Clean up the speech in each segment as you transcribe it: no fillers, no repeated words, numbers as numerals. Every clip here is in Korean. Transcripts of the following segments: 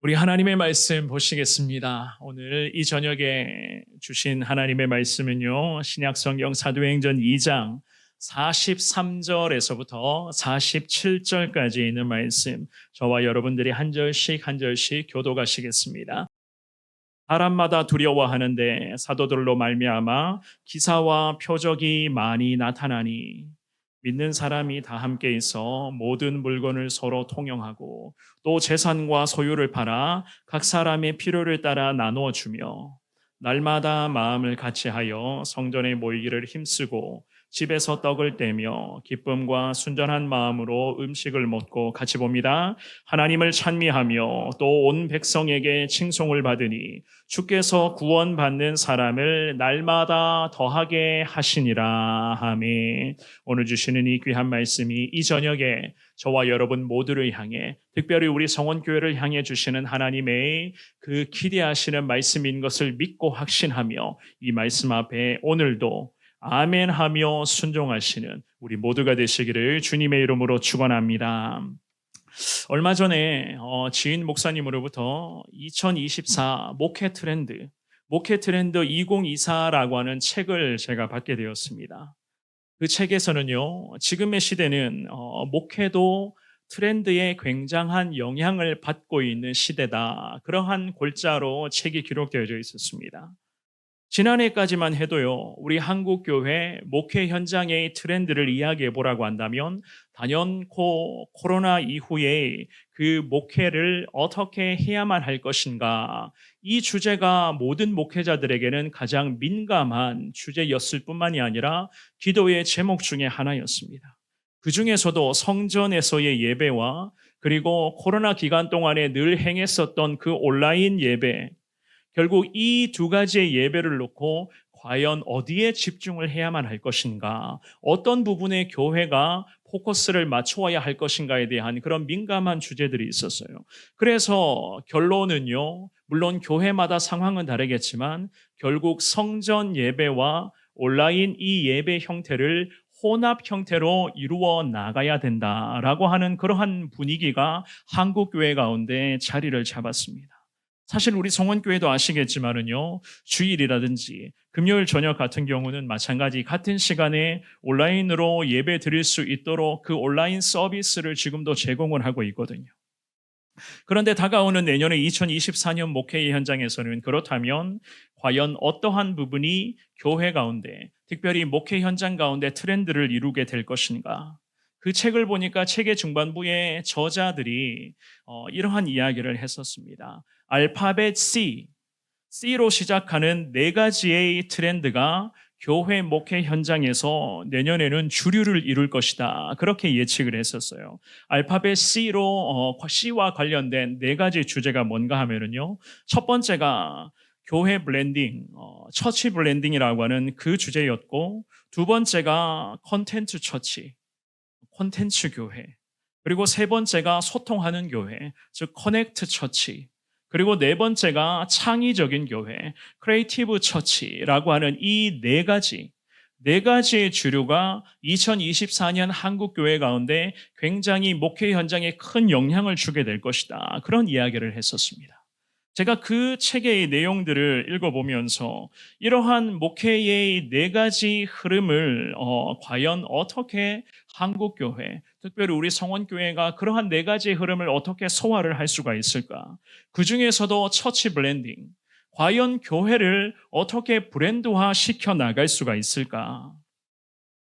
우리 하나님의 말씀 보시겠습니다. 오늘 이 저녁에 주신 하나님의 말씀은요, 신약성경 사도행전 2장 43절에서부터 47절까지 있는 말씀, 저와 여러분들이 한 절씩 한 절씩 교독하시겠습니다. 사람마다 두려워하는데 사도들로 말미암아 기사와 표적이 많이 나타나니 믿는 사람이 다 함께 있어 모든 물건을 서로 통용하고 또 재산과 소유를 팔아 각 사람의 필요를 따라 나누어 주며 날마다 마음을 같이하여 성전에 모이기를 힘쓰고 집에서 떡을 떼며 기쁨과 순전한 마음으로 음식을 먹고 같이 봅니다. 하나님을 찬미하며 또 온 백성에게 칭송을 받으니 주께서 구원받는 사람을 날마다 더하게 하시니라. 아멘. 오늘 주시는 이 귀한 말씀이 이 저녁에 저와 여러분 모두를 향해, 특별히 우리 성원교회를 향해 주시는 하나님의 그 기대하시는 말씀인 것을 믿고 확신하며 이 말씀 앞에 오늘도 아멘 하며 순종하시는 우리 모두가 되시기를 주님의 이름으로 축원합니다. 얼마 전에 지인 목사님으로부터 2024 목회 트렌드 2024라고 하는 책을 제가 받게 되었습니다. 그 책에서는요, 지금의 시대는 목회도 트렌드에 굉장한 영향을 받고 있는 시대다, 그러한 골자로 책이 기록되어져 있었습니다. 지난해까지만 해도요, 우리 한국교회 목회 현장의 트렌드를 이야기해 보라고 한다면 단연코 코로나 이후에 그 목회를 어떻게 해야만 할 것인가, 이 주제가 모든 목회자들에게는 가장 민감한 주제였을 뿐만이 아니라 기도의 제목 중에 하나였습니다. 그 중에서도 성전에서의 예배와 그리고 코로나 기간 동안에 늘 행했었던 그 온라인 예배, 결국 이 두 가지의 예배를 놓고 과연 어디에 집중을 해야만 할 것인가, 어떤 부분에 교회가 포커스를 맞춰야 할 것인가에 대한 그런 민감한 주제들이 있었어요. 그래서 결론은요, 물론 교회마다 상황은 다르겠지만 결국 성전 예배와 온라인 이 예배 형태를 혼합 형태로 이루어 나가야 된다라고 하는 그러한 분위기가 한국교회 가운데 자리를 잡았습니다. 사실 우리 성원교회도 아시겠지만은요, 주일이라든지 금요일 저녁 같은 경우는 마찬가지 같은 시간에 온라인으로 예배 드릴 수 있도록 그 온라인 서비스를 지금도 제공을 하고 있거든요. 그런데 다가오는 내년에 2024년 목회의 현장에서는 그렇다면 과연 어떠한 부분이 교회 가운데, 특별히 목회 현장 가운데 트렌드를 이루게 될 것인가? 그 책을 보니까 책의 중반부에 저자들이 이러한 이야기를 했었습니다. 알파벳 C로 시작하는 네 가지의 트렌드가 교회 목회 현장에서 내년에는 주류를 이룰 것이다, 그렇게 예측을 했었어요. 알파벳 C와 관련된 네 가지 주제가 뭔가 하면은요, 첫 번째가 교회 블렌딩, 처치 블렌딩이라고 하는 그 주제였고, 두 번째가 콘텐츠 교회, 그리고 세 번째가 소통하는 교회, 즉 커넥트 처치, 그리고 네 번째가 창의적인 교회, 크리에이티브 처치라고 하는 이 네 가지의 주류가 2024년 한국교회 가운데 굉장히 목회 현장에 큰 영향을 주게 될 것이다, 그런 이야기를 했었습니다. 제가 그 책의 내용들을 읽어보면서 이러한 목회의 네 가지 흐름을 과연 어떻게 한국교회, 특별히 우리 성원교회가 그러한 네 가지 흐름을 어떻게 소화를 할 수가 있을까? 그 중에서도 처치 블렌딩, 과연 교회를 어떻게 브랜드화 시켜 나갈 수가 있을까?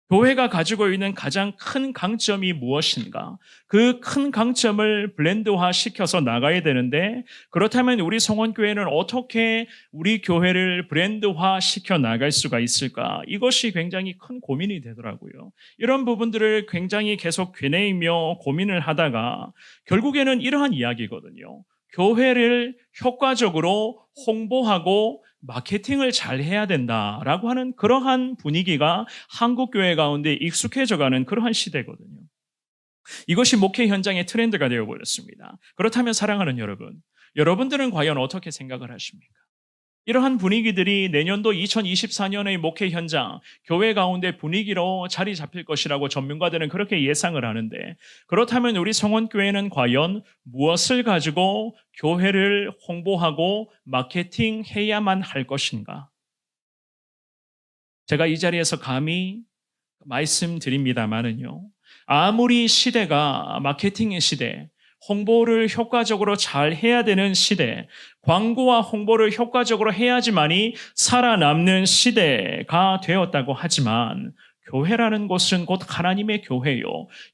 교회가 가지고 있는 가장 큰 강점이 무엇인가? 그 큰 강점을 블렌드화 시켜서 나가야 되는데, 그렇다면 우리 성원교회는 어떻게 우리 교회를 브랜드화 시켜 나갈 수가 있을까? 이것이 굉장히 큰 고민이 되더라고요. 이런 부분들을 굉장히 계속 되뇌이며 고민을 하다가 결국에는 이러한 이야기거든요. 교회를 효과적으로 홍보하고 마케팅을 잘 해야 된다라고 하는 그러한 분위기가 한국교회 가운데 익숙해져가는 그러한 시대거든요. 이것이 목회 현장의 트렌드가 되어버렸습니다. 그렇다면 사랑하는 여러분, 여러분들은 과연 어떻게 생각을 하십니까? 이러한 분위기들이 내년도 2024년의 목회 현장, 교회 가운데 분위기로 자리 잡힐 것이라고 전문가들은 그렇게 예상을 하는데, 그렇다면 우리 성원교회는 과연 무엇을 가지고 교회를 홍보하고 마케팅해야만 할 것인가? 제가 이 자리에서 감히 말씀드립니다마는요, 아무리 시대가 마케팅의 시대, 홍보를 효과적으로 잘 해야 되는 시대, 광고와 홍보를 효과적으로 해야지만이 살아남는 시대가 되었다고 하지만, 교회라는 곳은 곧 하나님의 교회요,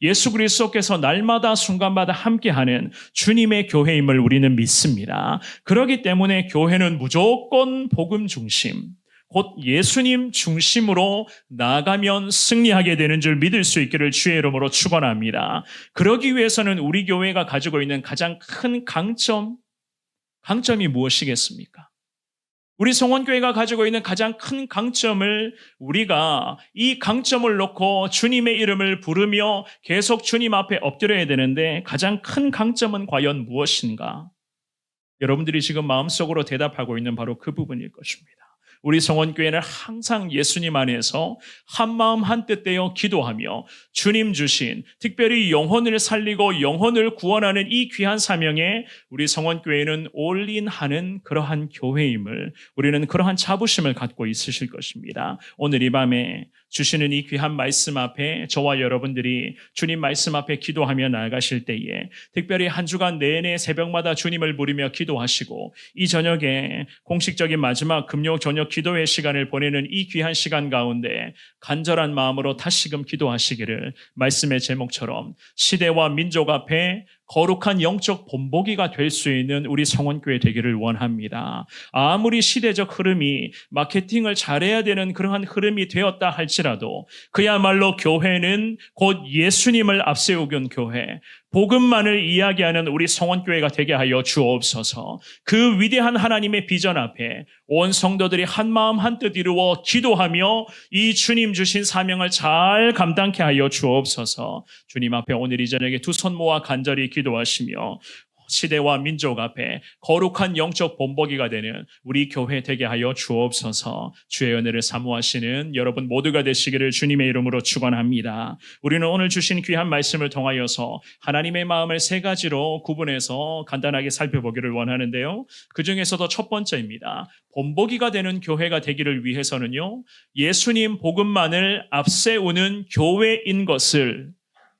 예수 그리스도께서 날마다 순간마다 함께하는 주님의 교회임을 우리는 믿습니다. 그렇기 때문에 교회는 무조건 복음 중심, 곧 예수님 중심으로 나아가면 승리하게 되는 줄 믿을 수 있기를 주의 이름으로 축원합니다. 그러기 위해서는 우리 교회가 가지고 있는 가장 큰 강점이 무엇이겠습니까? 우리 성원교회가 가지고 있는 가장 큰 강점을 우리가 이 강점을 놓고 주님의 이름을 부르며 계속 주님 앞에 엎드려야 되는데, 가장 큰 강점은 과연 무엇인가? 여러분들이 지금 마음속으로 대답하고 있는 바로 그 부분일 것입니다. 우리 성원교회는 항상 예수님 안에서 한마음 한뜻 되어 기도하며 주님 주신, 특별히 영혼을 살리고 영혼을 구원하는 이 귀한 사명에 우리 성원교회는 올인하는 그러한 교회임을, 우리는 그러한 자부심을 갖고 있으실 것입니다. 오늘 이 밤에 주시는 이 귀한 말씀 앞에 저와 여러분들이 주님 말씀 앞에 기도하며 나아가실 때에, 특별히 한 주간 내내 새벽마다 주님을 부르며 기도하시고 이 저녁에 공식적인 마지막 금요 저녁 기도회 시간을 보내는 이 귀한 시간 가운데 간절한 마음으로 다시금 기도하시기를, 말씀의 제목처럼 시대와 민족 앞에 거룩한 영적 본보기가 될 수 있는 우리 성원교회 되기를 원합니다. 아무리 시대적 흐름이 마케팅을 잘해야 되는 그러한 흐름이 되었다 할지라도 그야말로 교회는 곧 예수님을 앞세우는 교회, 복음만을 이야기하는 우리 성원교회가 되게 하여 주옵소서. 그 위대한 하나님의 비전 앞에 온 성도들이 한마음 한뜻 이루어 기도하며 이 주님 주신 사명을 잘 감당케 하여 주옵소서. 주님 앞에 오늘 이 저녁에 두 손 모아 간절히 기도하시며 시대와 민족 앞에 거룩한 영적 본보기가 되는 우리 교회 되게 하여 주옵소서. 주의 은혜를 사모하시는 여러분 모두가 되시기를 주님의 이름으로 축원합니다. 우리는 오늘 주신 귀한 말씀을 통하여서 하나님의 마음을 세 가지로 구분해서 간단하게 살펴보기를 원하는데요, 그 중에서도 첫 번째입니다. 본보기가 되는 교회가 되기를 위해서는요, 예수님 복음만을 앞세우는 교회인 것을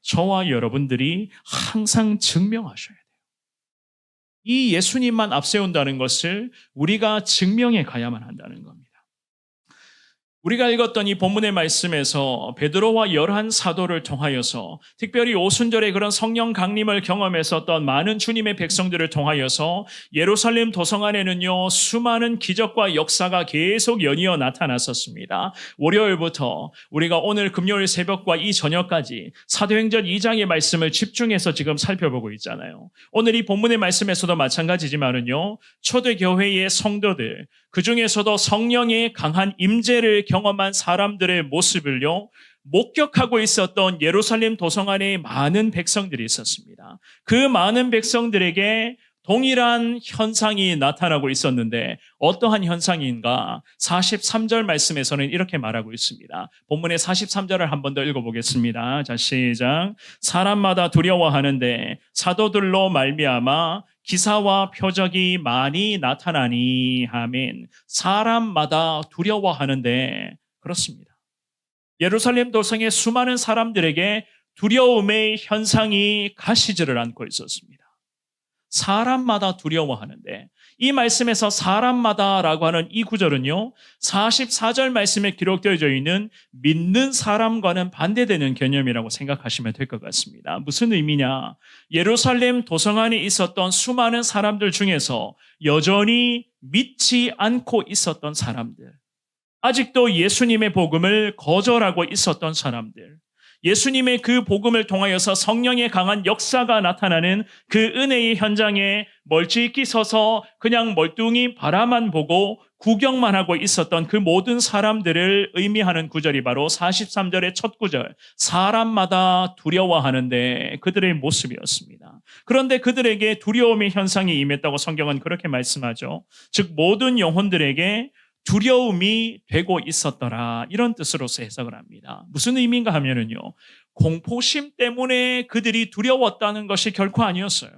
저와 여러분들이 항상 증명하셔야 돼요. 이 예수님만 앞세운다는 것을 우리가 증명해 가야만 한다는 겁니다. 우리가 읽었던 이 본문의 말씀에서 베드로와 11 사도를 통하여서, 특별히 오순절에 그런 성령 강림을 경험했었던 많은 주님의 백성들을 통하여서 예루살렘 도성 안에는요, 수많은 기적과 역사가 계속 연이어 나타났었습니다. 월요일부터 우리가 오늘 금요일 새벽과 이 저녁까지 사도행전 2장의 말씀을 집중해서 지금 살펴보고 있잖아요. 오늘 이 본문의 말씀에서도 마찬가지지만은요, 초대교회의 성도들, 그 중에서도 성령의 강한 임재를 경험한 사람들의 모습을요, 목격하고 있었던 예루살렘 도성 안에 많은 백성들이 있었습니다. 그 많은 백성들에게 동일한 현상이 나타나고 있었는데 어떠한 현상인가? 43절 말씀에서는 이렇게 말하고 있습니다. 본문의 43절을 한 번 더 읽어보겠습니다. 자, 시작. 사람마다 두려워하는데 사도들로 말미암아 기사와 표적이 많이 나타나니. 아멘. 사람마다 두려워하는데, 그렇습니다. 예루살렘 도성의 수많은 사람들에게 두려움의 현상이 가시지를 않고 있었습니다. 사람마다 두려워하는데, 이 말씀에서 사람마다라고 하는 이 구절은요, 44절 말씀에 기록되어져 있는 믿는 사람과는 반대되는 개념이라고 생각하시면 될 것 같습니다. 무슨 의미냐? 예루살렘 도성 안에 있었던 수많은 사람들 중에서 여전히 믿지 않고 있었던 사람들, 아직도 예수님의 복음을 거절하고 있었던 사람들, 예수님의 그 복음을 통하여서 성령의 강한 역사가 나타나는 그 은혜의 현장에 멀찍이 서서 그냥 멀뚱히 바라만 보고 구경만 하고 있었던 그 모든 사람들을 의미하는 구절이 바로 43절의 첫 구절, 사람마다 두려워하는데 그들의 모습이었습니다. 그런데 그들에게 두려움의 현상이 임했다고 성경은 그렇게 말씀하죠. 즉 모든 영혼들에게 두려움이 되고 있었더라, 이런 뜻으로서 해석을 합니다. 무슨 의미인가 하면은요, 공포심 때문에 그들이 두려웠다는 것이 결코 아니었어요.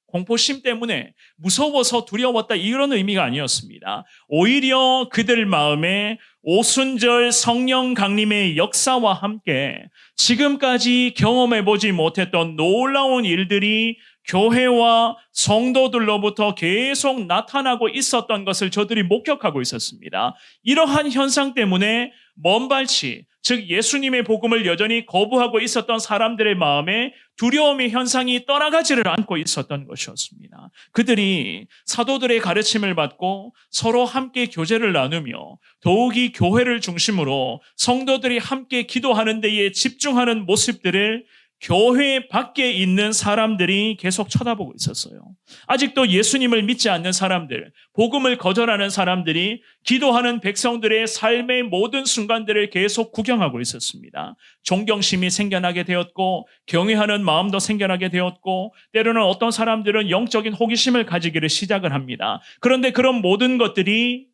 공포심 때문에 무서워서 두려웠다, 이런 의미가 아니었습니다. 오히려 그들 마음에 오순절 성령 강림의 역사와 함께 지금까지 경험해보지 못했던 놀라운 일들이 교회와 성도들로부터 계속 나타나고 있었던 것을 저들이 목격하고 있었습니다. 이러한 현상 때문에 먼발치, 즉 예수님의 복음을 여전히 거부하고 있었던 사람들의 마음에 두려움의 현상이 떠나가지를 않고 있었던 것이었습니다. 그들이 사도들의 가르침을 받고 서로 함께 교제를 나누며 더욱이 교회를 중심으로 성도들이 함께 기도하는 데에 집중하는 모습들을 교회 밖에 있는 사람들이 계속 쳐다보고 있었어요. 아직도 예수님을 믿지 않는 사람들, 복음을 거절하는 사람들이 기도하는 백성들의 삶의 모든 순간들을 계속 구경하고 있었습니다. 존경심이 생겨나게 되었고, 경외하는 마음도 생겨나게 되었고, 때로는 어떤 사람들은 영적인 호기심을 가지기를 시작을 합니다. 그런데 그런 모든 것들이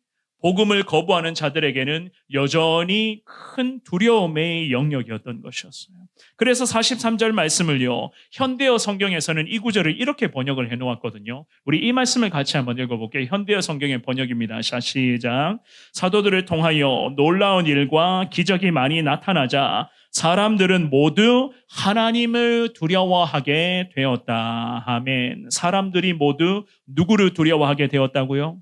복음을 거부하는 자들에게는 여전히 큰 두려움의 영역이었던 것이었어요. 그래서 43절 말씀을요, 현대어 성경에서는 이 구절을 이렇게 번역을 해놓았거든요. 우리 이 말씀을 같이 한번 읽어볼게요. 현대어 성경의 번역입니다. 자, 시작. 사도들을 통하여 놀라운 일과 기적이 많이 나타나자 사람들은 모두 하나님을 두려워하게 되었다. 아멘. 사람들이 모두 누구를 두려워하게 되었다고요?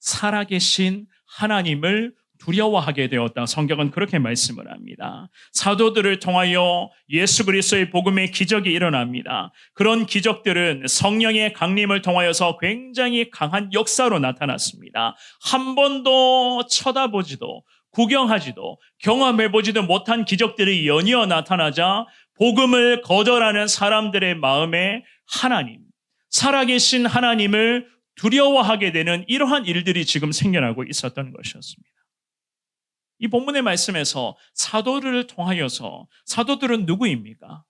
살아계신 하나님을 두려워하게 되었다. 성경은 그렇게 말씀을 합니다. 사도들을 통하여 예수 그리스도의 복음의 기적이 일어납니다. 그런 기적들은 성령의 강림을 통하여서 굉장히 강한 역사로 나타났습니다. 한 번도 쳐다보지도 구경하지도 경험해보지도 못한 기적들이 연이어 나타나자 복음을 거절하는 사람들의 마음에 하나님, 살아계신 하나님을 두려워하게 되는 이러한 일들이 지금 생겨나고 있었던 것이었습니다. 이 본문의 말씀에서 사도들을 통하여서, 사도들은 누구입니까?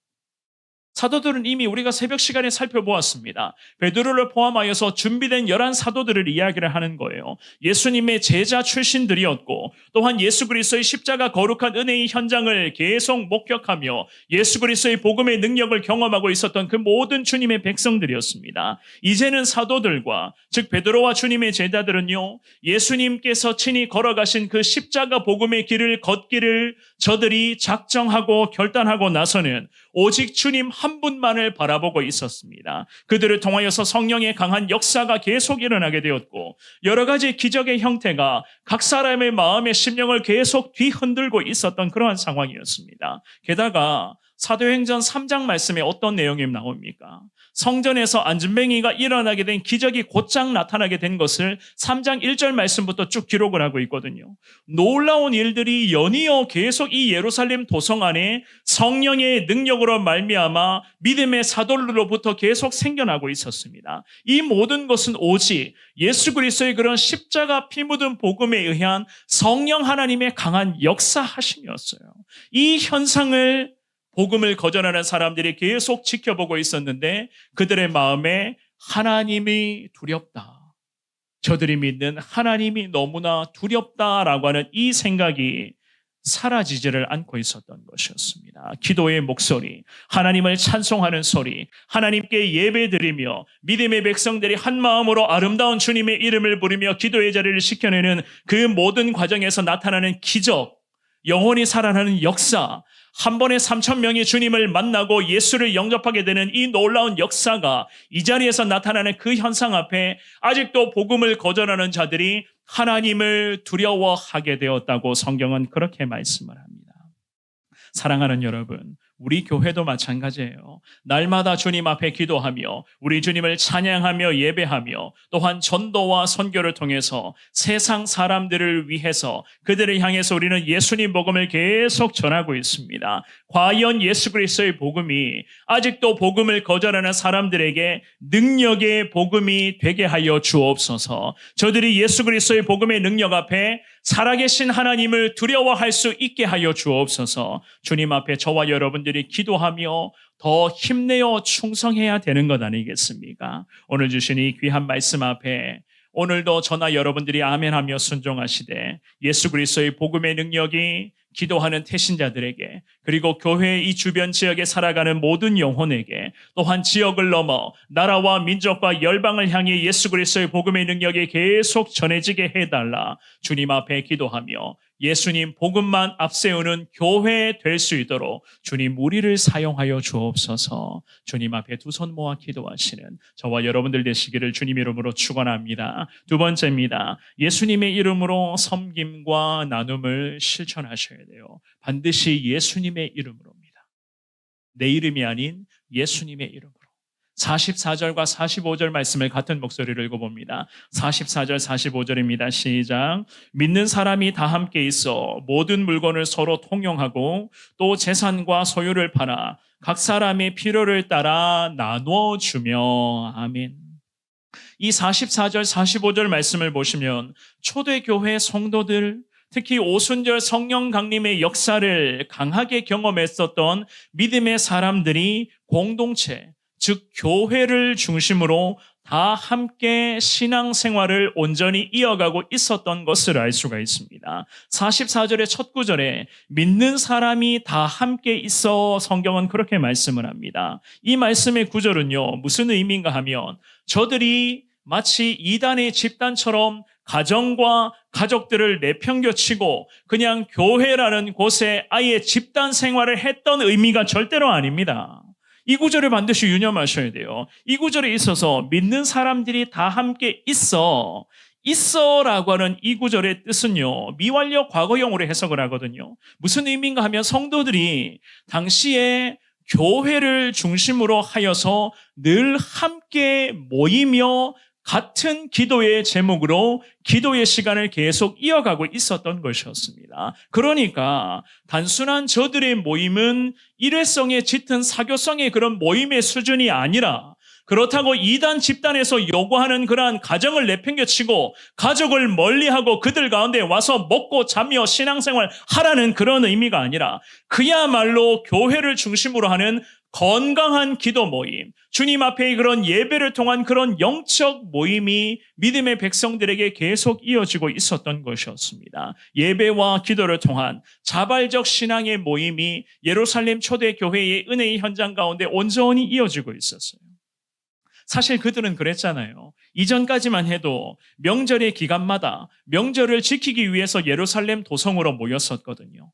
사도들은 이미 우리가 새벽 시간에 살펴보았습니다. 베드로를 포함하여서 준비된 11 사도들을 이야기를 하는 거예요. 예수님의 제자 출신들이었고, 또한 예수 그리스도의 십자가 거룩한 은혜의 현장을 계속 목격하며 예수 그리스도의 복음의 능력을 경험하고 있었던 그 모든 주님의 백성들이었습니다. 이제는 사도들과, 즉 베드로와 주님의 제자들은요, 예수님께서 친히 걸어가신 그 십자가 복음의 길을 걷기를 저들이 작정하고 결단하고 나서는 오직 주님 한 분만을 바라보고 있었습니다. 그들을 통하여서 성령의 강한 역사가 계속 일어나게 되었고, 여러 가지 기적의 형태가 각 사람의 마음의 심령을 계속 뒤흔들고 있었던 그러한 상황이었습니다. 게다가 사도행전 3장 말씀에 어떤 내용이 나옵니까? 성전에서 안진뱅이가 일어나게 된 기적이 곧장 나타나게 된 것을 3장 1절 말씀부터 쭉 기록을 하고 있거든요. 놀라운 일들이 연이어 계속 이 예루살렘 도성 안에 성령의 능력으로 말미암아 믿음의 사도들로부터 계속 생겨나고 있었습니다. 이 모든 것은 오직 예수 그리스도의 그런 십자가 피 묻은 복음에 의한 성령 하나님의 강한 역사하심이었어요. 이 현상을 복음을 거절하는 사람들이 계속 지켜보고 있었는데 그들의 마음에 하나님이 두렵다, 저들이 믿는 하나님이 너무나 두렵다라고 하는 이 생각이 사라지지를 않고 있었던 것이었습니다. 기도의 목소리, 하나님을 찬송하는 소리, 하나님께 예배드리며 믿음의 백성들이 한 마음으로 아름다운 주님의 이름을 부르며 기도의 자리를 지켜내는 그 모든 과정에서 나타나는 기적, 영혼이 살아나는 역사, 한 번에 3,000명이 주님을 만나고 예수를 영접하게 되는 이 놀라운 역사가 이 자리에서 나타나는 그 현상 앞에 아직도 복음을 거절하는 자들이 하나님을 두려워하게 되었다고 성경은 그렇게 말씀을 합니다. 사랑하는 여러분, 우리 교회도 마찬가지예요. 날마다 주님 앞에 기도하며 우리 주님을 찬양하며 예배하며 또한 전도와 선교를 통해서 세상 사람들을 위해서 그들을 향해서 우리는 예수님 복음을 계속 전하고 있습니다. 과연 예수 그리스도의 복음이 아직도 복음을 거절하는 사람들에게 능력의 복음이 되게 하여 주옵소서. 저들이 예수 그리스도의 복음의 능력 앞에 살아계신 하나님을 두려워할 수 있게 하여 주옵소서. 주님 앞에 저와 여러분들이 기도하며 더 힘내어 충성해야 되는 것 아니겠습니까? 오늘 주신 이 귀한 말씀 앞에 오늘도 저나 여러분들이 아멘하며 순종하시되 예수 그리스도의 복음의 능력이 기도하는 태신자들에게 그리고 교회의 이 주변 지역에 살아가는 모든 영혼에게 또한 지역을 넘어 나라와 민족과 열방을 향해 예수 그리스도의 복음의 능력이 계속 전해지게 해달라 주님 앞에 기도하며 예수님 복음만 앞세우는 교회 될 수 있도록 주님 우리를 사용하여 주옵소서. 주님 앞에 두 손 모아 기도하시는 저와 여러분들 되시기를 주님 이름으로 축원합니다. 두 번째입니다. 예수님의 이름으로 섬김과 나눔을 실천하셔야 돼요. 반드시 예수님의 이름으로입니다. 내 이름이 아닌 예수님의 이름으로. 44절과 45절 말씀을 같은 목소리로 읽어봅니다. 44절 45절입니다. 시작. 믿는 사람이 다 함께 있어 모든 물건을 서로 통용하고 또 재산과 소유를 팔아 각 사람의 필요를 따라 나눠주며. 아멘. 이 44절 45절 말씀을 보시면 초대교회 성도들 특히 오순절 성령 강림의 역사를 강하게 경험했었던 믿음의 사람들이 공동체 즉 교회를 중심으로 다 함께 신앙생활을 온전히 이어가고 있었던 것을 알 수가 있습니다. 44절의 첫 구절에 믿는 사람이 다 함께 있어 성경은 그렇게 말씀을 합니다. 이 말씀의 구절은요 무슨 의미인가 하면 저들이 마치 이단의 집단처럼 가정과 가족들을 내팽겨치고 그냥 교회라는 곳에 아예 집단 생활을 했던 의미가 절대로 아닙니다. 이 구절을 반드시 유념하셔야 돼요. 이 구절에 있어서 믿는 사람들이 다 함께 있어라고 하는 이 구절의 뜻은요. 미완료 과거형으로 해석을 하거든요. 무슨 의미인가 하면 성도들이 당시에 교회를 중심으로 하여서 늘 함께 모이며 같은 기도의 제목으로 기도의 시간을 계속 이어가고 있었던 것이었습니다. 그러니까 단순한 저들의 모임은 일회성에 짙은 사교성의 그런 모임의 수준이 아니라 그렇다고 이단 집단에서 요구하는 그러한 가정을 내팽겨치고 가족을 멀리하고 그들 가운데 와서 먹고 자며 신앙생활 하라는 그런 의미가 아니라 그야말로 교회를 중심으로 하는 건강한 기도 모임, 주님 앞에 그런 예배를 통한 그런 영적 모임이 믿음의 백성들에게 계속 이어지고 있었던 것이었습니다. 예배와 기도를 통한 자발적 신앙의 모임이 예루살렘 초대교회의 은혜의 현장 가운데 온전히 이어지고 있었어요. 사실 그들은 그랬잖아요. 이전까지만 해도 명절의 기간마다 명절을 지키기 위해서 예루살렘 도성으로 모였었거든요.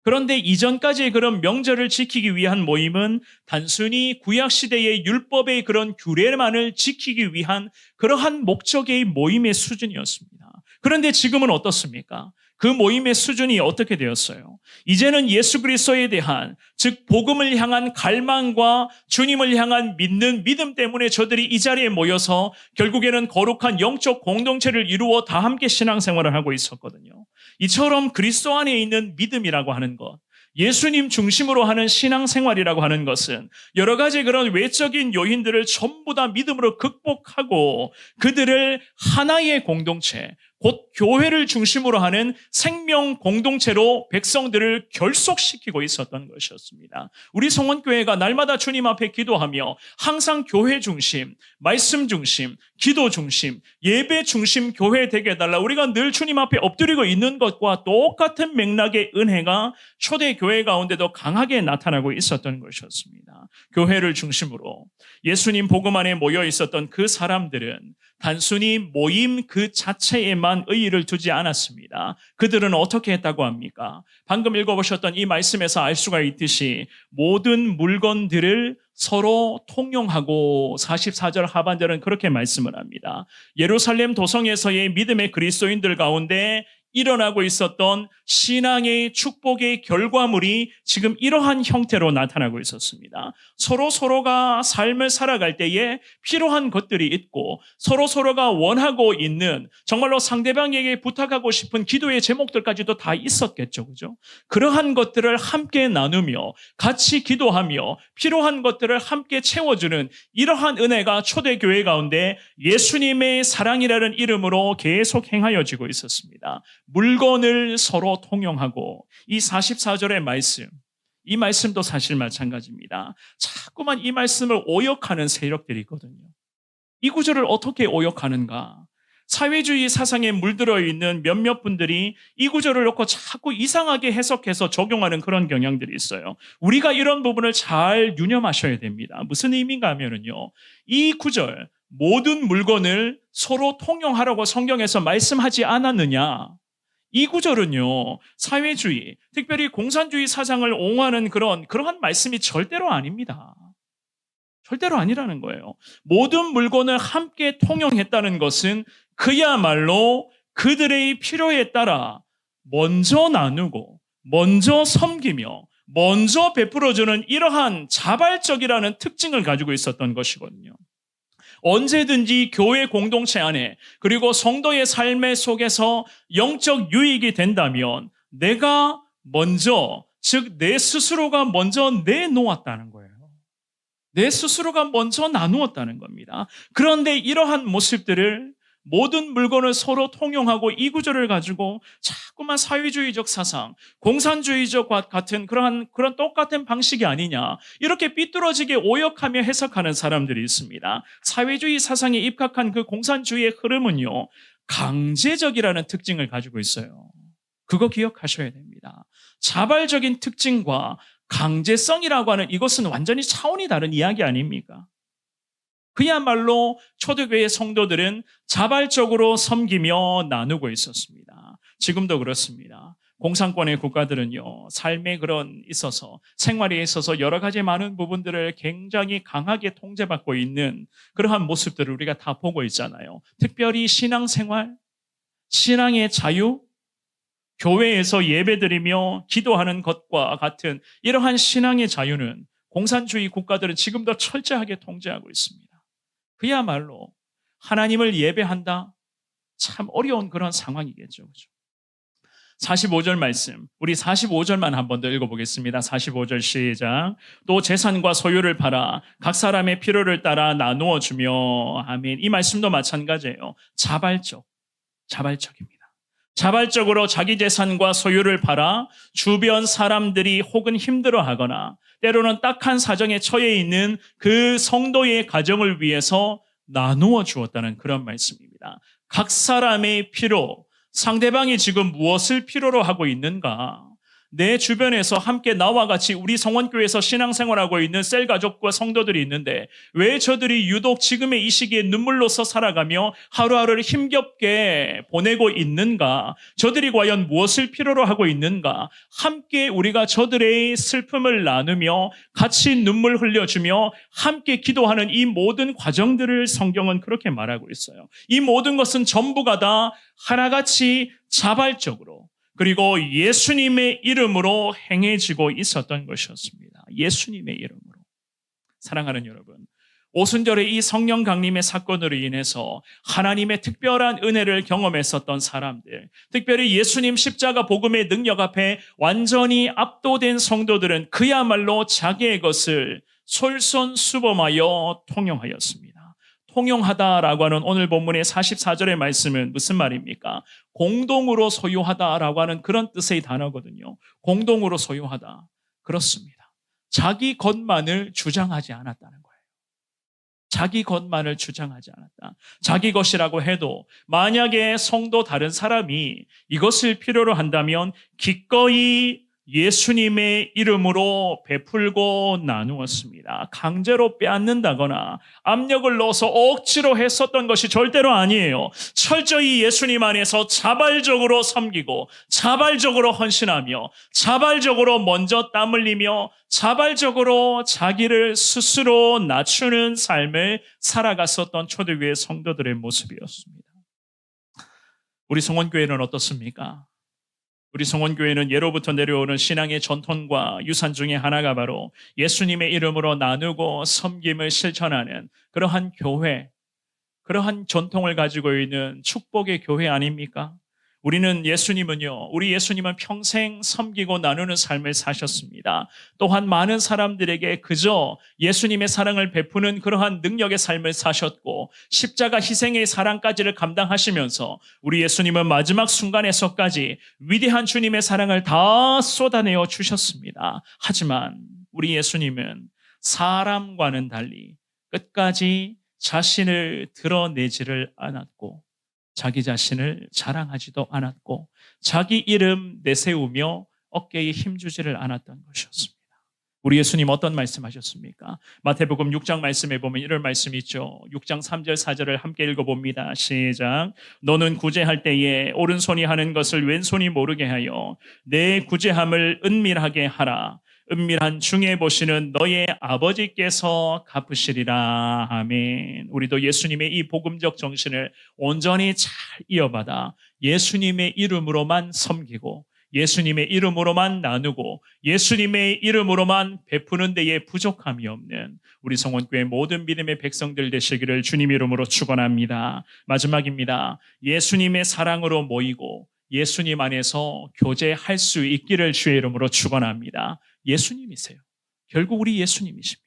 그런데 이전까지의 그런 명절을 지키기 위한 모임은 단순히 구약시대의 율법의 그런 규례만을 지키기 위한 그러한 목적의 모임의 수준이었습니다. 그런데 지금은 어떻습니까? 그 모임의 수준이 어떻게 되었어요? 이제는 예수 그리스도에 대한 즉 복음을 향한 갈망과 주님을 향한 믿는 믿음 때문에 저들이 이 자리에 모여서 결국에는 거룩한 영적 공동체를 이루어 다 함께 신앙생활을 하고 있었거든요. 이처럼 그리스도 안에 있는 믿음이라고 하는 것, 예수님 중심으로 하는 신앙생활이라고 하는 것은 여러 가지 그런 외적인 요인들을 전부 다 믿음으로 극복하고 그들을 하나의 공동체, 곧 교회를 중심으로 하는 생명 공동체로 백성들을 결속시키고 있었던 것이었습니다. 우리 성원교회가 날마다 주님 앞에 기도하며 항상 교회 중심, 말씀 중심, 기도 중심, 예배 중심 교회 되게 해달라. 우리가 늘 주님 앞에 엎드리고 있는 것과 똑같은 맥락의 은혜가 초대교회 가운데도 강하게 나타나고 있었던 것이었습니다. 교회를 중심으로 예수님 복음 안에 모여 있었던 그 사람들은 단순히 모임 그 자체에만 의의를 두지 않았습니다. 그들은 어떻게 했다고 합니까? 방금 읽어보셨던 이 말씀에서 알 수가 있듯이 모든 물건들을 서로 통용하고 44절 하반절은 그렇게 말씀을 합니다. 예루살렘 도성에서의 믿음의 그리스도인들 가운데 일어나고 있었던 신앙의 축복의 결과물이 지금 이러한 형태로 나타나고 있었습니다. 서로가 삶을 살아갈 때에 필요한 것들이 있고 서로가 원하고 있는 정말로 상대방에게 부탁하고 싶은 기도의 제목들까지도 다 있었겠죠. 그죠? 그러한 것들을 함께 나누며 같이 기도하며 필요한 것들을 함께 채워주는 이러한 은혜가 초대교회 가운데 예수님의 사랑이라는 이름으로 계속 행하여지고 있었습니다. 물건을 서로 통용하고 이 44절의 말씀, 이 말씀도 사실 마찬가지입니다. 자꾸만 이 말씀을 오역하는 세력들이 있거든요. 이 구절을 어떻게 오역하는가? 사회주의 사상에 물들어 있는 몇몇 분들이 이 구절을 놓고 자꾸 이상하게 해석해서 적용하는 그런 경향들이 있어요. 우리가 이런 부분을 잘 유념하셔야 됩니다. 무슨 의미인가 하면은요, 이 구절, 모든 물건을 서로 통용하라고 성경에서 말씀하지 않았느냐? 이 구절은요, 사회주의, 특별히 공산주의 사상을 옹호하는 그러한 말씀이 절대로 아닙니다. 절대로 아니라는 거예요. 모든 물건을 함께 통용했다는 것은 그야말로 그들의 필요에 따라 먼저 나누고, 먼저 섬기며, 먼저 베풀어주는 이러한 자발적이라는 특징을 가지고 있었던 것이거든요. 언제든지 교회 공동체 안에 그리고 성도의 삶의 속에서 영적 유익이 된다면 내가 먼저, 즉 내 스스로가 먼저 내놓았다는 거예요. 내 스스로가 먼저 나누었다는 겁니다. 그런데 이러한 모습들을 모든 물건을 서로 통용하고 이 구절을 가지고 자꾸만 사회주의적 사상, 공산주의적 같은 그런 똑같은 방식이 아니냐, 이렇게 삐뚤어지게 오역하며 해석하는 사람들이 있습니다. 사회주의 사상에 입각한 그 공산주의의 흐름은요, 강제적이라는 특징을 가지고 있어요. 그거 기억하셔야 됩니다. 자발적인 특징과 강제성이라고 하는 이것은 완전히 차원이 다른 이야기 아닙니까? 그야말로 초대교회 성도들은 자발적으로 섬기며 나누고 있었습니다. 지금도 그렇습니다. 공산권의 국가들은요, 삶에 있어서, 생활에 있어서 여러 가지 많은 부분들을 굉장히 강하게 통제받고 있는 그러한 모습들을 우리가 다 보고 있잖아요. 특별히 신앙생활, 신앙의 자유, 교회에서 예배드리며 기도하는 것과 같은 이러한 신앙의 자유는 공산주의 국가들은 지금도 철저하게 통제하고 있습니다. 그야말로 하나님을 예배한다? 참 어려운 그런 상황이겠죠. 그렇죠? 45절 말씀, 우리 45절만 한 번 더 읽어보겠습니다. 45절 시작. 또 재산과 소유를 팔아 각 사람의 필요를 따라 나누어 주며, 아멘. 이 말씀도 마찬가지예요. 자발적입니다. 자발적으로 자기 재산과 소유를 팔아 주변 사람들이 혹은 힘들어하거나 때로는 딱한 사정에 처해 있는 그 성도의 가정을 위해서 나누어 주었다는 그런 말씀입니다. 각 사람의 필요, 상대방이 지금 무엇을 필요로 하고 있는가? 내 주변에서 함께 나와 같이 우리 성원교회에서 신앙생활하고 있는 셀 가족과 성도들이 있는데 왜 저들이 유독 지금의 이 시기에 눈물로서 살아가며 하루하루를 힘겹게 보내고 있는가? 저들이 과연 무엇을 필요로 하고 있는가? 함께 우리가 저들의 슬픔을 나누며 같이 눈물 흘려주며 함께 기도하는 이 모든 과정들을 성경은 그렇게 말하고 있어요. 이 모든 것은 전부가 다 하나같이 자발적으로 그리고 예수님의 이름으로 행해지고 있었던 것이었습니다. 예수님의 이름으로. 사랑하는 여러분, 오순절의 이 성령 강림의 사건으로 인해서 하나님의 특별한 은혜를 경험했었던 사람들, 특별히 예수님 십자가 복음의 능력 앞에 완전히 압도된 성도들은 그야말로 자기의 것을 솔선수범하여 통용하였습니다. 통용하다라고 하는 오늘 본문의 44절의 말씀은 무슨 말입니까? 공동으로 소유하다라고 하는 그런 뜻의 단어거든요. 공동으로 소유하다. 그렇습니다. 자기 것만을 주장하지 않았다는 거예요. 자기 것만을 주장하지 않았다. 자기 것이라고 해도 만약에 성도 다른 사람이 이것을 필요로 한다면 기꺼이 예수님의 이름으로 베풀고 나누었습니다. 강제로 빼앗는다거나 압력을 넣어서 억지로 했었던 것이 절대로 아니에요. 철저히 예수님 안에서 자발적으로 섬기고 자발적으로 헌신하며 자발적으로 먼저 땀 흘리며 자발적으로 자기를 스스로 낮추는 삶을 살아갔었던 초대교회 성도들의 모습이었습니다. 우리 성원교회는 어떻습니까? 우리 성원교회는 예로부터 내려오는 신앙의 전통과 유산 중에 하나가 바로 예수님의 이름으로 나누고 섬김을 실천하는 그러한 교회, 그러한 전통을 가지고 있는 축복의 교회 아닙니까? 우리 예수님은 평생 섬기고 나누는 삶을 사셨습니다. 또한 많은 사람들에게 그저 예수님의 사랑을 베푸는 그러한 능력의 삶을 사셨고 십자가 희생의 사랑까지를 감당하시면서 우리 예수님은 마지막 순간에서까지 위대한 주님의 사랑을 다 쏟아내어 주셨습니다. 하지만 우리 예수님은 사람과는 달리 끝까지 자신을 드러내지를 않았고 자기 자신을 자랑하지도 않았고 자기 이름 내세우며 어깨에 힘주지를 않았던 것이었습니다. 우리 예수님 어떤 말씀하셨습니까? 마태복음 6장 말씀에 보면 이런 말씀이 있죠. 6장 3절 4절을 함께 읽어봅니다. 시작. 너는 구제할 때에 오른손이 하는 것을 왼손이 모르게 하여 내 구제함을 은밀하게 하라. 은밀한 중에 보시는 너의 아버지께서 갚으시리라. 아멘. 우리도 예수님의 이 복음적 정신을 온전히 잘 이어받아 예수님의 이름으로만 섬기고 예수님의 이름으로만 나누고 예수님의 이름으로만 베푸는 데에 부족함이 없는 우리 성원교회 모든 믿음의 백성들 되시기를 주님 이름으로 축원합니다. 마지막입니다. 예수님의 사랑으로 모이고 예수님 안에서 교제할 수 있기를 주의 이름으로 축원합니다. 예수님이세요. 결국 우리 예수님이십니다.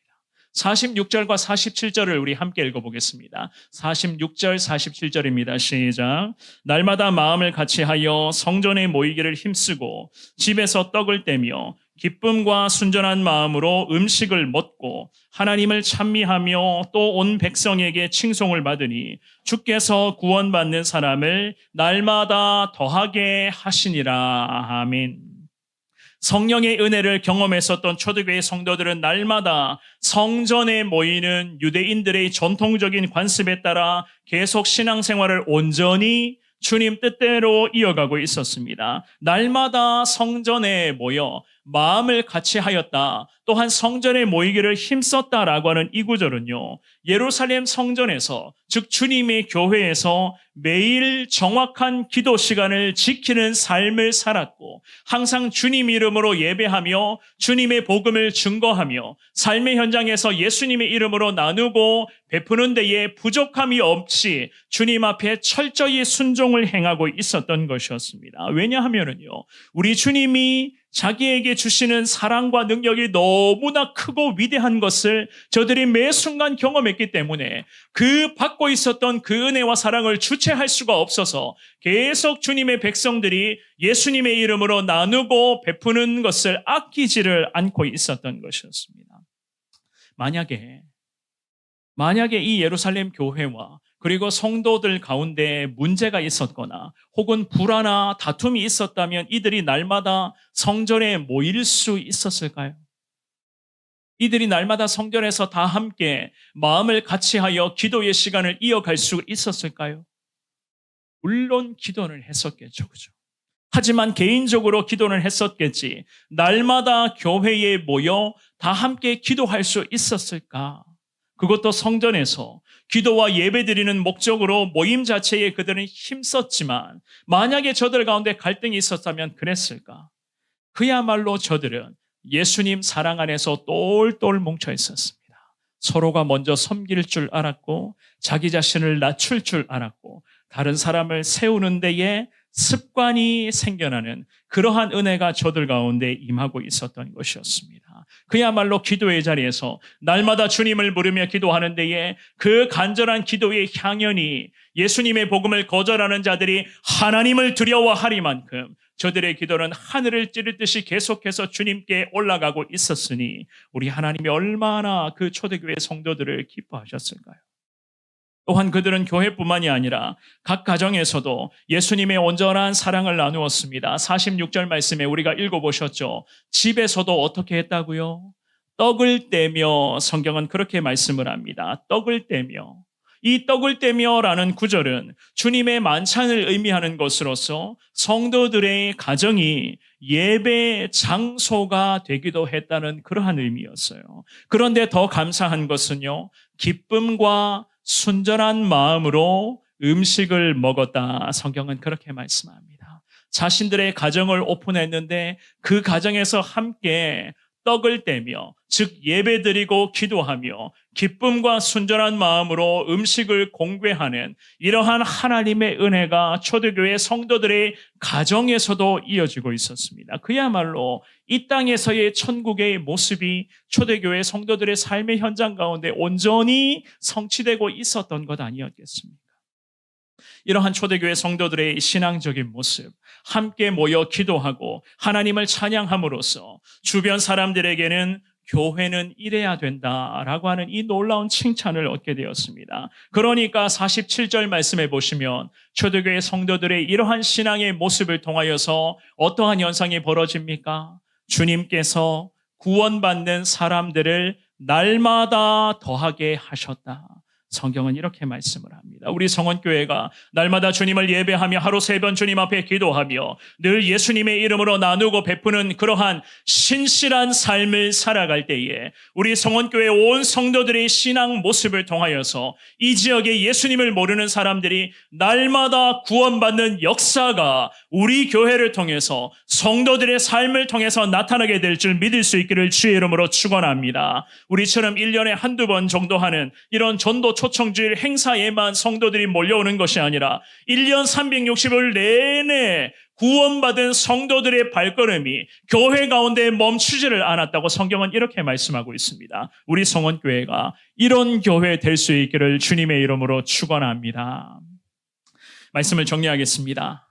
46절과 47절을 우리 함께 읽어보겠습니다. 46절 47절입니다. 시작. 날마다 마음을 같이하여 성전에 모이기를 힘쓰고 집에서 떡을 떼며 기쁨과 순전한 마음으로 음식을 먹고 하나님을 찬미하며 또 온 백성에게 칭송을 받으니 주께서 구원받는 사람을 날마다 더하게 하시니라. 아멘. 성령의 은혜를 경험했었던 초대교회 성도들은 날마다 성전에 모이는 유대인들의 전통적인 관습에 따라 계속 신앙생활을 온전히 주님 뜻대로 이어가고 있었습니다. 날마다 성전에 모여 마음을 같이 하였다. 또한 성전에 모이기를 힘썼다라고 하는 이 구절은요, 예루살렘 성전에서, 즉 주님의 교회에서 매일 정확한 기도 시간을 지키는 삶을 살았고 항상 주님 이름으로 예배하며 주님의 복음을 증거하며 삶의 현장에서 예수님의 이름으로 나누고 베푸는 데에 부족함이 없이 주님 앞에 철저히 순종을 행하고 있었던 것이었습니다. 왜냐하면요, 우리 주님이 자기에게 주시는 사랑과 능력이 너무나 크고 위대한 것을 저들이 매 순간 경험했기 때문에 그 받고 있었던 그 은혜와 사랑을 주체할 수가 없어서 계속 주님의 백성들이 예수님의 이름으로 나누고 베푸는 것을 아끼지를 않고 있었던 것이었습니다. 만약에 이 예루살렘 교회와 그리고 성도들 가운데 문제가 있었거나 혹은 불화나 다툼이 있었다면 이들이 날마다 성전에 모일 수 있었을까요? 이들이 날마다 성전에서 다 함께 마음을 같이하여 기도의 시간을 이어갈 수 있었을까요? 물론 기도는 했었겠죠. 그죠? 하지만 개인적으로 기도는 했었겠지. 날마다 교회에 모여 다 함께 기도할 수 있었을까? 그것도 성전에서 기도와 예배드리는 목적으로 모임 자체에 그들은 힘썼지만 만약에 저들 가운데 갈등이 있었다면 그랬을까? 그야말로 저들은 예수님 사랑 안에서 똘똘 뭉쳐 있었습니다. 서로가 먼저 섬길 줄 알았고 자기 자신을 낮출 줄 알았고 다른 사람을 세우는 데에 습관이 생겨나는 그러한 은혜가 저들 가운데 임하고 있었던 것이었습니다. 그야말로 기도의 자리에서 날마다 주님을 부르며 기도하는 데에 그 간절한 기도의 향연이 예수님의 복음을 거절하는 자들이 하나님을 두려워하리만큼 저들의 기도는 하늘을 찌르듯이 계속해서 주님께 올라가고 있었으니 우리 하나님이 얼마나 그 초대교회 성도들을 기뻐하셨을까요? 또한 그들은 교회뿐만이 아니라 각 가정에서도 예수님의 온전한 사랑을 나누었습니다. 46절 말씀에 우리가 읽어보셨죠. 집에서도 어떻게 했다고요? 떡을 떼며, 성경은 그렇게 말씀을 합니다. 떡을 떼며. 이 떡을 떼며라는 구절은 주님의 만찬을 의미하는 것으로서 성도들의 가정이 예배 장소가 되기도 했다는 그러한 의미였어요. 그런데 더 감사한 것은요, 기쁨과 순전한 마음으로 음식을 먹었다. 성경은 그렇게 말씀합니다. 자신들의 가정을 오픈했는데 그 가정에서 함께 떡을 떼며 즉 예배드리고 기도하며 기쁨과 순전한 마음으로 음식을 공개하는 이러한 하나님의 은혜가 초대교회 성도들의 가정에서도 이어지고 있었습니다. 그야말로 이 땅에서의 천국의 모습이 초대교회 성도들의 삶의 현장 가운데 온전히 성취되고 있었던 것 아니었겠습니까? 이러한 초대교회 성도들의 신앙적인 모습, 함께 모여 기도하고 하나님을 찬양함으로써 주변 사람들에게는 교회는 이래야 된다라고 하는 이 놀라운 칭찬을 얻게 되었습니다. 그러니까 47절 말씀해 보시면 초대교회 성도들의 이러한 신앙의 모습을 통하여서 어떠한 현상이 벌어집니까? 주님께서 구원받는 사람들을 날마다 더하게 하셨다. 성경은 이렇게 말씀을 합니다. 우리 성원교회가 날마다 주님을 예배하며 하루 3번 주님 앞에 기도하며 늘 예수님의 이름으로 나누고 베푸는 그러한 신실한 삶을 살아갈 때에 우리 성원교회 온 성도들의 신앙 모습을 통하여서 이 지역에 예수님을 모르는 사람들이 날마다 구원받는 역사가 우리 교회를 통해서 성도들의 삶을 통해서 나타나게 될 줄 믿을 수 있기를 주의 이름으로 축원합니다. 우리처럼 1년에 한두 번 정도 하는 이런 전도 초청주일 행사에만 성도들이 몰려오는 것이 아니라 1년 360일 내내 구원받은 성도들의 발걸음이 교회 가운데 멈추지를 않았다고 성경은 이렇게 말씀하고 있습니다. 우리 성원교회가 이런 교회 될 수 있기를 주님의 이름으로 축원합니다. 말씀을 정리하겠습니다.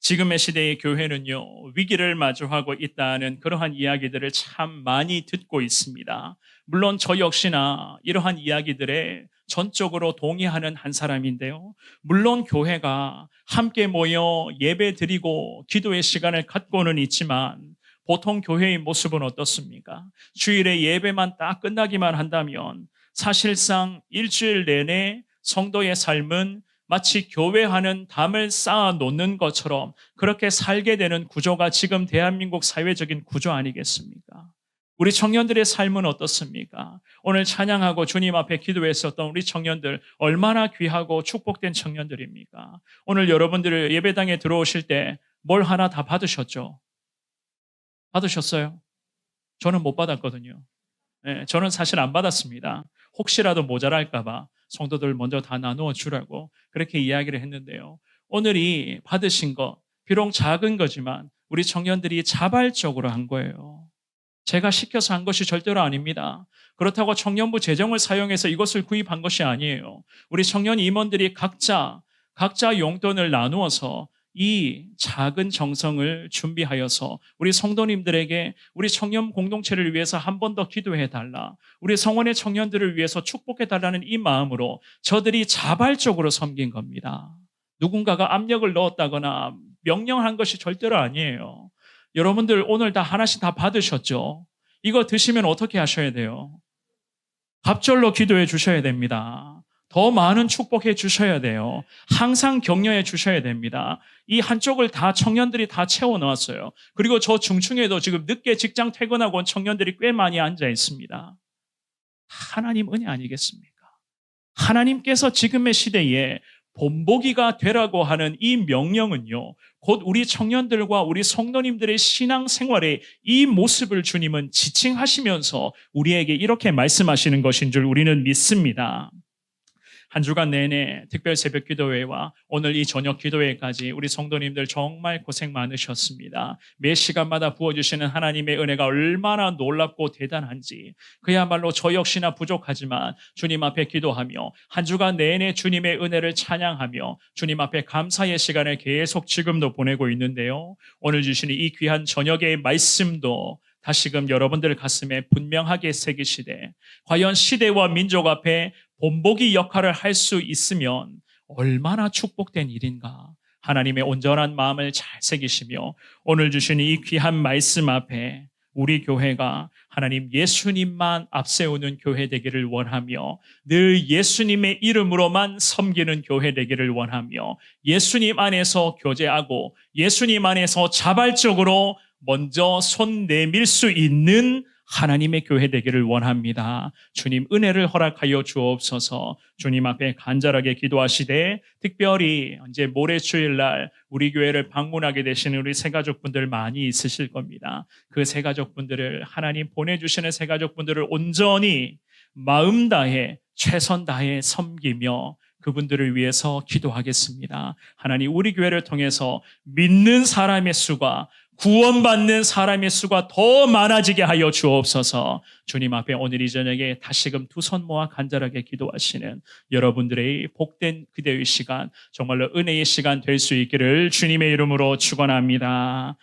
지금의 시대의 교회는요, 위기를 마주하고 있다는 그러한 이야기들을 참 많이 듣고 있습니다. 물론 저 역시나 이러한 이야기들에 전적으로 동의하는 한 사람인데요. 물론 교회가 함께 모여 예배 드리고 기도의 시간을 갖고는 있지만 보통 교회의 모습은 어떻습니까? 주일에 예배만 딱 끝나기만 한다면 사실상 일주일 내내 성도의 삶은 마치 교회하는 담을 쌓아 놓는 것처럼 그렇게 살게 되는 구조가 지금 대한민국 사회적인 구조 아니겠습니까? 우리 청년들의 삶은 어떻습니까? 오늘 찬양하고 주님 앞에 기도했었던 우리 청년들 얼마나 귀하고 축복된 청년들입니까? 오늘 여러분들 예배당에 들어오실 때 뭘 하나 다 받으셨죠? 받으셨어요? 저는 못 받았거든요. 네, 저는 사실 안 받았습니다. 혹시라도 모자랄까 봐 성도들 먼저 다 나누어 주라고 그렇게 이야기를 했는데요. 오늘 이 받으신 것, 비록 작은 거지만 우리 청년들이 자발적으로 한 거예요. 제가 시켜서 한 것이 절대로 아닙니다. 그렇다고 청년부 재정을 사용해서 이것을 구입한 것이 아니에요. 우리 청년 임원들이 각자 용돈을 나누어서 이 작은 정성을 준비하여서 우리 성도님들에게 우리 청년 공동체를 위해서 한 번 더 기도해 달라. 우리 성원의 청년들을 위해서 축복해 달라는 이 마음으로 저들이 자발적으로 섬긴 겁니다. 누군가가 압력을 넣었다거나 명령한 것이 절대로 아니에요. 여러분들 오늘 다 하나씩 다 받으셨죠? 이거 드시면 어떻게 하셔야 돼요? 갑절로 기도해 주셔야 됩니다. 더 많은 축복해 주셔야 돼요. 항상 격려해 주셔야 됩니다. 이 한쪽을 다 청년들이 다 채워 넣었어요. 그리고 저 중층에도 지금 늦게 직장 퇴근하고 온 청년들이 꽤 많이 앉아 있습니다. 하나님 은혜 아니겠습니까? 하나님께서 지금의 시대에 본보기가 되라고 하는 이 명령은요, 곧 우리 청년들과 우리 성도님들의 신앙생활의 이 모습을 주님은 지칭하시면서 우리에게 이렇게 말씀하시는 것인 줄 우리는 믿습니다. 한 주간 내내 특별 새벽 기도회와 오늘 이 저녁 기도회까지 우리 성도님들 정말 고생 많으셨습니다. 매 시간마다 부어주시는 하나님의 은혜가 얼마나 놀랍고 대단한지 그야말로 저 역시나 부족하지만 주님 앞에 기도하며 한 주간 내내 주님의 은혜를 찬양하며 주님 앞에 감사의 시간을 계속 지금도 보내고 있는데요. 오늘 주시는 이 귀한 저녁의 말씀도 다시금 여러분들 가슴에 분명하게 새기시되 과연 시대와 민족 앞에 본보기 역할을 할 수 있으면 얼마나 축복된 일인가. 하나님의 온전한 마음을 잘 새기시며 오늘 주신 이 귀한 말씀 앞에 우리 교회가 하나님 예수님만 앞세우는 교회 되기를 원하며 늘 예수님의 이름으로만 섬기는 교회 되기를 원하며 예수님 안에서 교제하고 예수님 안에서 자발적으로 먼저 손 내밀 수 있는 하나님의 교회 되기를 원합니다. 주님 은혜를 허락하여 주옵소서. 주님 앞에 간절하게 기도하시되 특별히 이제 모레 주일날 우리 교회를 방문하게 되시는 우리 새가족분들 많이 있으실 겁니다. 그 새가족분들을 하나님 보내주시는 새가족분들을 온전히 마음 다해 최선 다해 섬기며 그분들을 위해서 기도하겠습니다. 하나님 우리 교회를 통해서 믿는 사람의 수가 구원받는 사람의 수가 더 많아지게 하여 주옵소서. 주님 앞에 오늘 이 저녁에 다시금 두 손 모아 간절하게 기도하시는 여러분들의 복된 기도의 시간, 정말로 은혜의 시간 될 수 있기를 주님의 이름으로 축원합니다.